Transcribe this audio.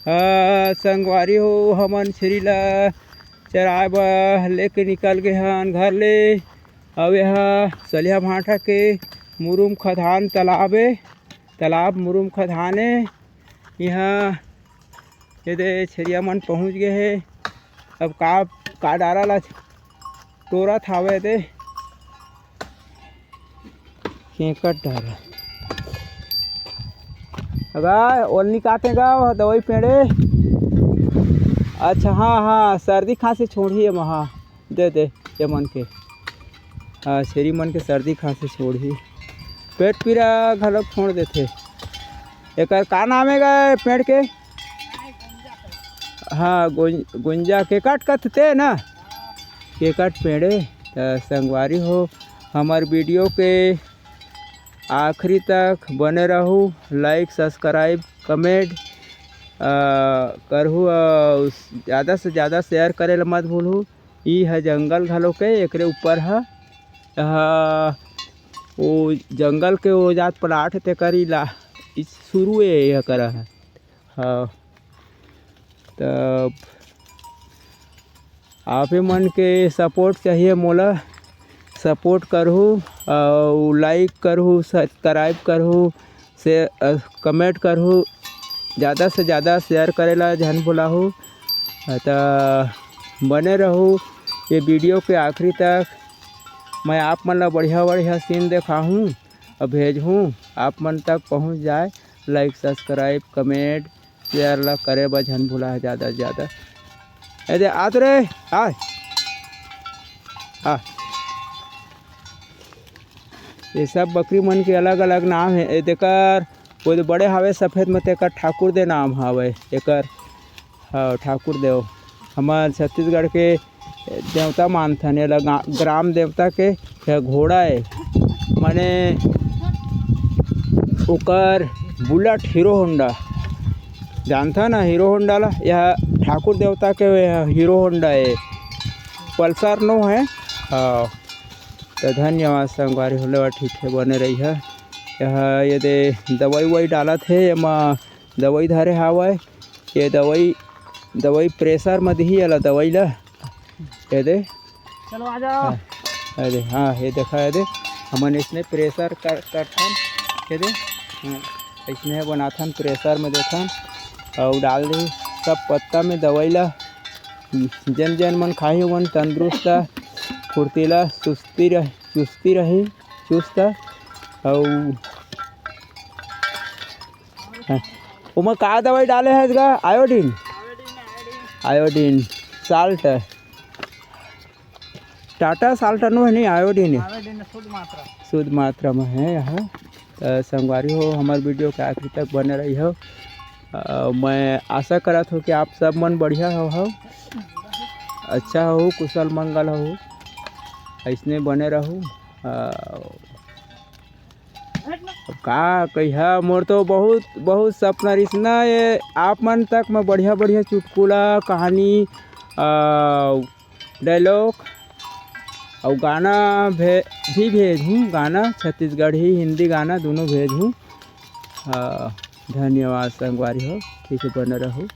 संगवारी हो हमन छेरी ला चराए बर लेके निकल गए हन घर ले। अब यह सलिया भाटा के मुरुम खदान तालाब है, तालाब मुरुम खदान है। यहाँ ये छेरिया मन पहुँच गए है। अब का डारा ला टोरा थावे दे केकट डारा अगर ओलनी काटेगा दवाई पेड़े। अच्छा हाँ सर्दी खांसी छोड़ी है वहाँ दे ये मन के। हाँ छेरी मन के सर्दी खांसी छोड़ी, पेट पीरा घलक छोड़ देते। एक का नाम है गए पेड़ के? हाँ गुंजा केकट कथते ना, केकट पेड़े। संगवारी हो हमार वीडियो के आखिरी तक बने रहूँ, लाइक सब्सक्राइब कमेंट करहूँ, ज़्यादा से ज़्यादा शेयर करे ला मत भूलूँ। ये है जंगल घलो के एकरे ऊपर है वो जंगल के वो जात प्लाट ते करी ला शुरू यह करा है। हाँ तब आप मन के सपोर्ट चाहिए मोला, सपोर्ट करहूँ और लाइक करहूँ सब्सक्राइब करहूँ से कमेंट करहूँ, ज़्यादा से ज़्यादा शेयर करेला जन बुलाहूँ। तो बने रहूँ ये वीडियो के आखिरी तक। मैं आप मन ला बढ़िया बढ़िया सीन दिखाऊँ और भेजूँ, आप मन तक पहुँच जाए। लाइक सब्सक्राइब कमेंट शेयर ला करे बा जन भुला ज़्यादा से ज़्यादा। अरे आत रे आ ये सब बकरी मन के अलग अलग नाम है। एकर वो जो बड़े हवे सफ़ेद में तेकर ठाकुर दे नाम हवे एकर। हाँ ठाकुर देव हमार छत्तीसगढ़ के देवता मानथन। ये ग्राम देवता के घोड़ा है, माने ओकर बुलेट हीरो होंडा जानता ना, हीरो होंडा ला यह ठाकुर देवता के हीरो होंडा है, पल्सर नो है। हाँ तो धन्यवाद संगवारी होले ठीक है बने रही है। ये दे दवाई ववाई डालत है, एमा दवाई धरे हवय। ये दवाई प्रेशर में दी अला दवाई ला ये दे चलो आ जाओ। अरे हाँ ये देखा ये दे हमन इसने प्रेशर करथन ये दे इसने बनाथन प्रेशर में देखन और डाल दी सब पत्ता में दवाई ला। जन जन मन खाही मन तंदुरुस्त फुर्तीला चुस्ती रही चुस्त। और उमा का दवाई डाले है इसका? Iodine salt Tata salt no है नहीं, आयोडीन शुद्ध मात्रा में है यहाँ। तो संगवारी हो हमारे वीडियो के आखिरी तक बने रही हो। मैं आशा करत हूँ कि आप सब मन बढ़िया हो अच्छा हो कुशल मंगल हो, ऐसने बने रहूँ। का कहिया मोर तो बहुत सपना रिसना ये आप मन तक मैं बढ़िया बढ़िया चुटकुला कहानी डायलॉग और गाना भी भेजूँ, गाना छत्तीसगढ़ी हिंदी गाना दोनों भेजूँ। धन्यवाद संगवारी हो ठीक है बने रहूँ।